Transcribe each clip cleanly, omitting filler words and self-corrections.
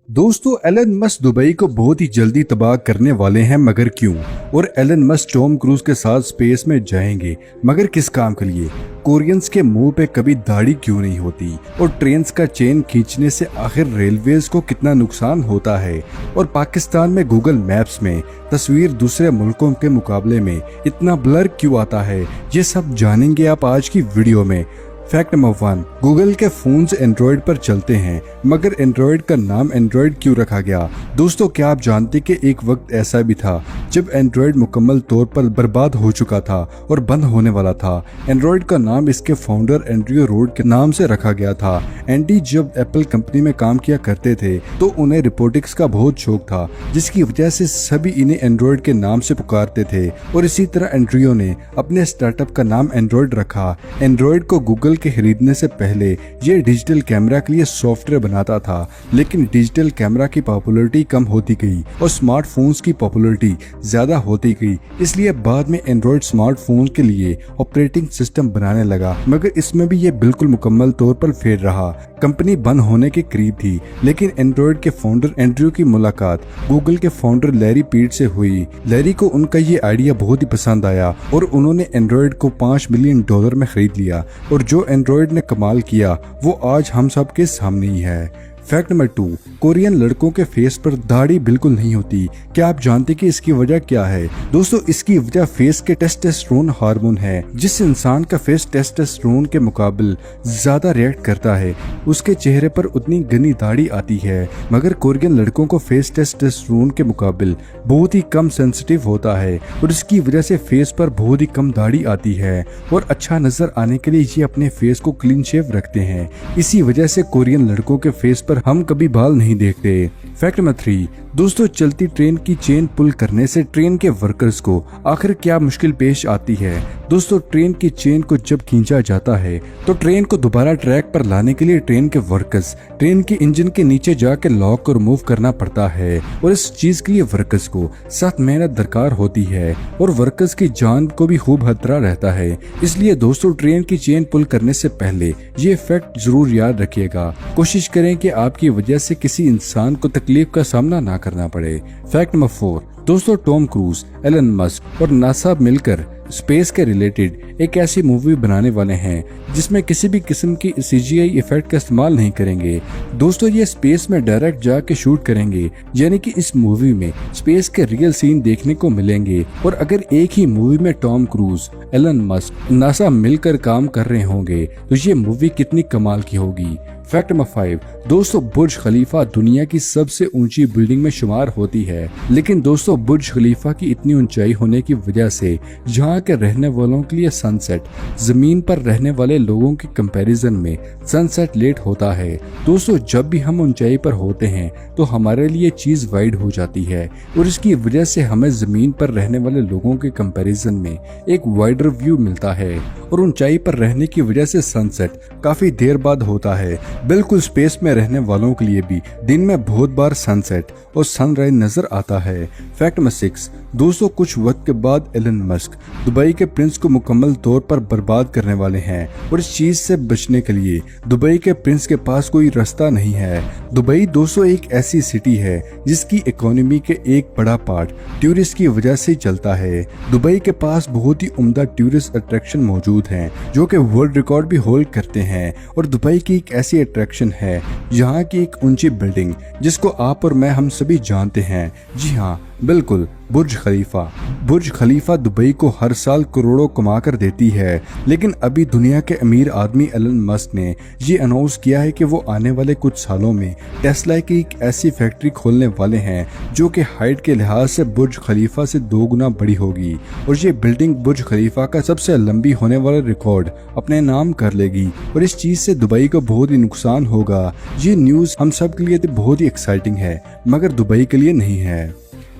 दोस्तों, Elon Musk Dubai को बहुत ही जल्दी तबाह करने वाले हैं, मगर क्यों? और एलन मस्क टॉम क्रूज के साथ स्पेस में जाएंगे, मगर किस काम के लिए? कोरियंस के मुंह पे कभी दाढ़ी क्यों नहीं होती? और ट्रेन्स का चेन खींचने से आखिर रेलवेज को कितना नुकसान होता है? और पाकिस्तान में गूगल मैप्स में तस्वीर दूसरे मुल्कों के मुकाबले में इतना ब्लर क्यों आता है? ये सब जानेंगे आप आज की वीडियो में। फैक्ट नंबर 1, गूगल के फोन्स एंड्रॉइड पर चलते हैं, मगर एंड्रॉइड का नाम एंड्रॉइड क्यों रखा गया? दोस्तों, क्या आप जानते कि एक वक्त ऐसा भी था जब एंड्रॉइड मुकम्मल तौर पर बर्बाद हो चुका था और बंद होने वाला था। एंड्रॉइड का नाम इसके फाउंडर एंड्रयू रोड के नाम से रखा गया था। एंडी जब एप्पल कंपनी में काम किया करते थे तो उन्हें रोबोटिक्स का बहुत शौक था, जिसकी वजह से सभी इन्हें एंड्रॉइड के नाम से पुकारते थे। और इसी तरह एंड्रयू ने अपने स्टार्टअप का नाम एंड्रॉइड रखा। एंड्रॉइड को गूगल के खरीदने से पहले ये डिजिटल कैमरा के लिए सॉफ्टवेयर बनाता था, लेकिन डिजिटल कैमरा की पॉपुलैरिटी कम होती गई और स्मार्टफोन्स की पॉपुलैरिटी ज्यादा होती गई, इसलिए बाद में एंड्रॉइड स्मार्टफोन के लिए ऑपरेटिंग सिस्टम बनाने लगा। मगर इसमें भी ये बिल्कुल मुकम्मल तौर पर फेल रहा। कंपनी बंद होने के करीब थी, लेकिन एंड्रॉइड के फाउंडर एंड्रयू की मुलाकात गूगल के फाउंडर लैरी पीज से हुई। लैरी को उनका ये आइडिया बहुत ही पसंद आया और उन्होंने एंड्रॉइड को $5 मिलियन में खरीद लिया। और जो एंड्रॉइड ने कमाल किया वो आज हम सब के सामने ही है। फैक्ट नंबर 2, कोरियन लड़कों के फेस पर दाढ़ी बिल्कुल नहीं होती। क्या आप जानते कि इसकी वजह क्या है? दोस्तों, इसकी वजह फेस के टेस्टोस्टेरोन हार्मोन है। जिस इंसान का फेस टेस्टोस्टेरोन के मुकाबले ज्यादा रिएक्ट करता है, उसके चेहरे पर उतनी घनी दाढ़ी आती है। मगर कोरियन लड़कों को फेस टेस्टोस्टेरोन के मुकाबले बहुत ही कम सेंसिटिव होता है और इसकी वजह से फेस पर बहुत ही कम दाढ़ी आती है। और अच्छा नजर आने के लिए ये अपने फेस को क्लीन शेव रखते हैं। इसी वजह से कोरियन लड़कों के फेस पर हम कभी बाल नहीं देखते। फैक्ट नंबर 3, दोस्तों, चलती ट्रेन की चेन पुल करने से ट्रेन के वर्कर्स को आखिर क्या मुश्किल पेश आती है? दोस्तों, ट्रेन की चेन को जब खींचा जाता है तो ट्रेन को दोबारा ट्रैक पर लाने के लिए ट्रेन के वर्कर्स ट्रेन के इंजन के नीचे जाकर लॉक और मूव करना पड़ता है। और इस चीज के लिए वर्कर्स को सख्त मेहनत दरकार होती है और वर्कर्स की जान को भी खूब खतरा रहता है। इसलिए दोस्तों, ट्रेन की चेन पुल करने से पहले ये फैक्ट जरूर याद रखिएगा। कोशिश करें कि आपकी वजह से किसी इंसान को तकलीफ का सामना ना करना पड़े। फैक्ट नंबर 4, दोस्तों, टॉम क्रूज, एलन मस्क और नासा मिलकर स्पेस के रिलेटेड एक ऐसी मूवी बनाने वाले हैं जिसमें किसी भी किस्म की CGI इफेक्ट का इस्तेमाल नहीं करेंगे। दोस्तों, ये स्पेस में डायरेक्ट जाके शूट करेंगे, यानी कि इस मूवी में स्पेस के रियल सीन देखने को मिलेंगे। और अगर एक ही मूवी में Tom Cruise, Elon Musk, NASA मिलकर काम कर रहे होंगे तो ये मूवी कितनी कमाल की होगी। फैक्ट नंबर 5, दोस्तों, बुर्ज खलीफा दुनिया की सबसे ऊंची बिल्डिंग में शुमार होती है। लेकिन दोस्तों, बुर्ज खलीफा की इतनी ऊंचाई होने की वजह से यहाँ के रहने वालों के लिए सनसेट जमीन पर रहने वाले लोगों के कंपैरिजन में सनसेट लेट होता है। दोस्तों, जब भी हम ऊंचाई पर होते हैं तो हमारे लिए चीज वाइड हो जाती है और इसकी वजह से हमें जमीन पर रहने वाले लोगों के कंपैरिजन में एक वाइडर व्यू मिलता है। और ऊंचाई पर रहने की वजह से सनसेट काफी देर बाद होता है। बिल्कुल स्पेस में रहने वालों के लिए भी दिन में बहुत बार सनसेट और सनराइज नजर आता है। फैक्ट नंबर 6, दोस्तों, कुछ वक्त के बाद एलन मस्क दुबई के प्रिंस को मुकम्मल तौर पर बर्बाद करने वाले हैं। और इस चीज से बचने के लिए दुबई के प्रिंस के पास कोई रास्ता नहीं है। दुबई दोस्तों एक ऐसी सिटी है जिसकी इकोनॉमी के एक बड़ा पार्ट टूरिस्ट की वजह से चलता है। दुबई के पास बहुत ही उम्दा टूरिस्ट अट्रैक्शन मौजूद हैं जो कि वर्ल्ड रिकॉर्ड भी होल्ड करते हैं। और दुबई की एक ऐसी अट्रैक्शन है यहाँ की एक ऊंची बिल्डिंग जिसको आप और मैं हम सभी जानते हैं। जी हाँ, बिल्कुल, बुर्ज खलीफा। बुर्ज खलीफा दुबई को हर साल करोड़ों कमा कर देती है। लेकिन अभी दुनिया के अमीर आदमी एलन मस्क ने ये अनाउंस किया है कि वो आने वाले कुछ सालों में टेस्ला की एक ऐसी फैक्ट्री खोलने वाले हैं जो कि हाइट के लिहाज से बुर्ज खलीफा से 2 गुना बड़ी होगी। और ये बिल्डिंग बुर्ज खलीफा का सबसे लंबी होने वाला रिकॉर्ड अपने नाम कर लेगी। और इस चीज से दुबई को बहुत ही नुकसान होगा। ये न्यूज हम सब के लिए तो बहुत ही एक्साइटिंग है, मगर दुबई के लिए नहीं है।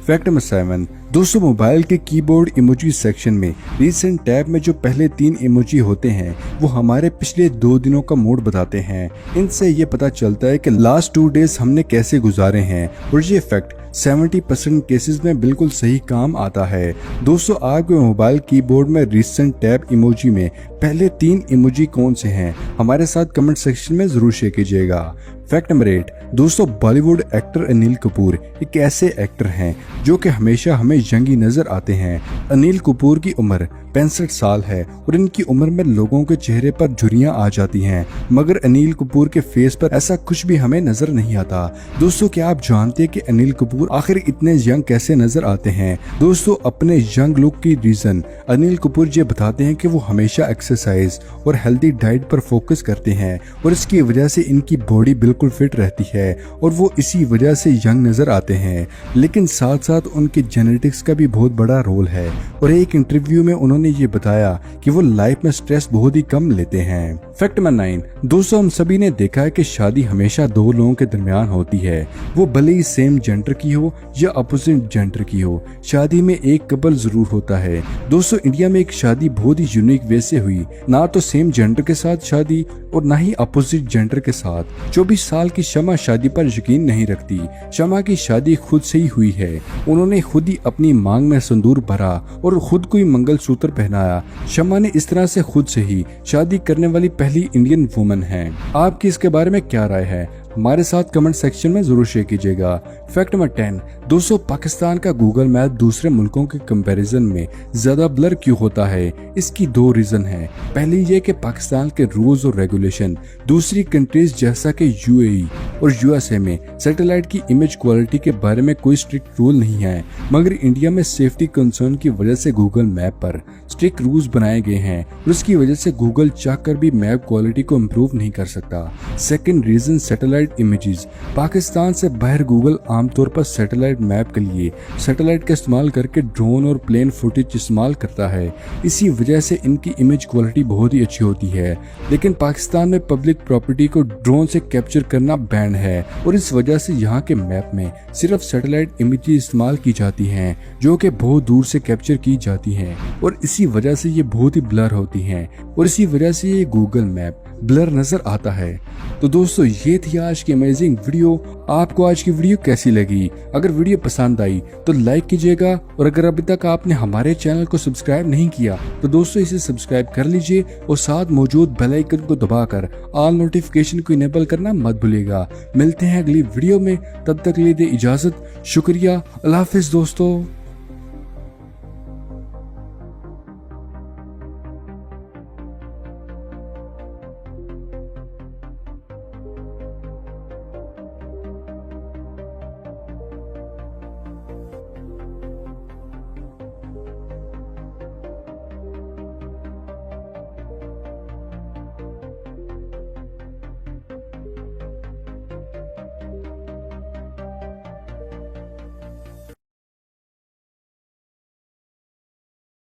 फैक्ट नंबर 7, दोस्तों, मोबाइल के कीबोर्ड इमोजी सेक्शन में रिसेंट टैब में जो पहले 3 इमोजी होते हैं वो हमारे पिछले 2 दिनों का मूड बताते हैं। इनसे ये पता चलता है कि लास्ट 2 डेज हमने कैसे गुजारे हैं। और ये फैक्ट 70% केसेस में बिल्कुल सही काम आता है। दोस्तों, आपके मोबाइल कीबोर्ड में रिसेंट टैब इमोजी में पहले 3 इमोजी कौन से हैं? हमारे साथ कमेंट सेक्शन में जरूर शेयर कीजिएगा। फैक्ट नंबर 8, दोस्तों बॉलीवुड एक्टर अनिल कपूर एक ऐसे एक्टर हैं जो कि हमेशा हमें यंग ही नजर आते हैं। अनिल कपूर की उम्र 65 साल है और इनकी उम्र में लोगों के चेहरे पर झुर्रियां आ जाती हैं, मगर अनिल कपूर के फेस पर ऐसा कुछ भी हमें नजर नहीं आता। दोस्तों क्या आप जानते हैं कि अनिल कपूर आखिर इतने यंग कैसे नजर आते हैं? दोस्तों अपने यंग लुक की रीजन अनिल कपूर ये बताते हैं कि वो हमेशा एक्सरसाइज और हेल्दी डाइट पर फोकस करते हैं और इसकी वजह से इनकी बॉडी बिल्कुल फिट रहती है और वो इसी वजह से यंग नजर आते हैं। लेकिन साथ साथ उनके जेनेटिक्स का भी बहुत बड़ा रोल है और एक इंटरव्यू में उन्होंने ये बताया कि वो लाइफ में स्ट्रेस बहुत ही कम लेते हैं। फैक्ट नंबर 9, दोस्तों हम सभी ने देखा है कि शादी हमेशा दो लोगों के दरमियान होती है, वो भले ही सेम जेंडर की हो या अपोजिट जेंडर की हो, शादी में एक कपल जरूर होता है। दोस्तों इंडिया में एक शादी बहुत ही यूनिक वे से हुई, ना तो सेम जेंडर के साथ शादी और ना ही अपोजिट जेंडर के साथ। 24 साल की शमा शादी पर यकीन नहीं रखती। शमा की शादी खुद से ही हुई है, उन्होंने खुद ही अपनी मांग में सिंदूर भरा और खुद को ही मंगलसूत्र पहनाया। शमा ने इस तरह से खुद से ही शादी करने वाली पहली इंडियन वुमन है। आपकी इसके बारे में क्या राय है? हमारे साथ कमेंट सेक्शन में जरूर शेयर कीजिएगा। फैक्ट नंबर 10, दोस्तों पाकिस्तान का गूगल मैप दूसरे मुल्कों के कंपैरिजन में ज्यादा ब्लर क्यों होता है? इसकी दो रीजन है। पहली ये कि पाकिस्तान के रूल्स और रेगुलेशन दूसरी कंट्रीज जैसा कि यूएई और यूएसए में सैटेलाइट की इमेज क्वालिटी के बारे में कोई स्ट्रिक्ट रूल नहीं है, मगर इंडिया में सेफ्टी कंसर्न की वजह से गूगल मैप पर स्ट्रिक्ट रूल्स बनाए गए हैं और उसकी वजह से गूगल चाह कर भी मैप क्वालिटी को इम्प्रूव नहीं कर सकता। Second reason satellite images. Pakistan से बाहर गूगल आमतौर पर सैटेलाइट मैप के लिए सैटेलाइट का इस्तेमाल करके ड्रोन और प्लेन फुटेज इस्तेमाल करता है, इसी वजह से इनकी इमेज क्वालिटी बहुत ही अच्छी होती है। लेकिन पाकिस्तान में पब्लिक प्रॉपर्टी को ड्रोन से कैप्चर करना बैन है और इस वजह से यहाँ के मैप में सिर्फ सैटेलाइट इमेजेस इस्तेमाल की जाती हैं जो कि बहुत दूर से कैप्चर की जाती हैं और इसी वजह से ये बहुत ही ब्लर होती हैं और इसी वजह से ये गूगल मैप ब्लर नजर आता है। तो दोस्तों ये थी आज की अमेजिंग वीडियो। आपको आज की वीडियो कैसी लगी? अगर वीडियो पसंद आई तो लाइक कीजिएगा और अगर अभी तक आपने हमारे चैनल को सब्सक्राइब नहीं किया तो दोस्तों इसे सब्सक्राइब कर लीजिए और साथ मौजूद बेल आइकन को दबाकर ऑल नोटिफिकेशन को इनेबल करना मत भूलिएगा। मिलते हैं अगली वीडियो में, तब तक के लिए दे इजाजत। शुक्रिया, अल्लाह हाफिज दोस्तों।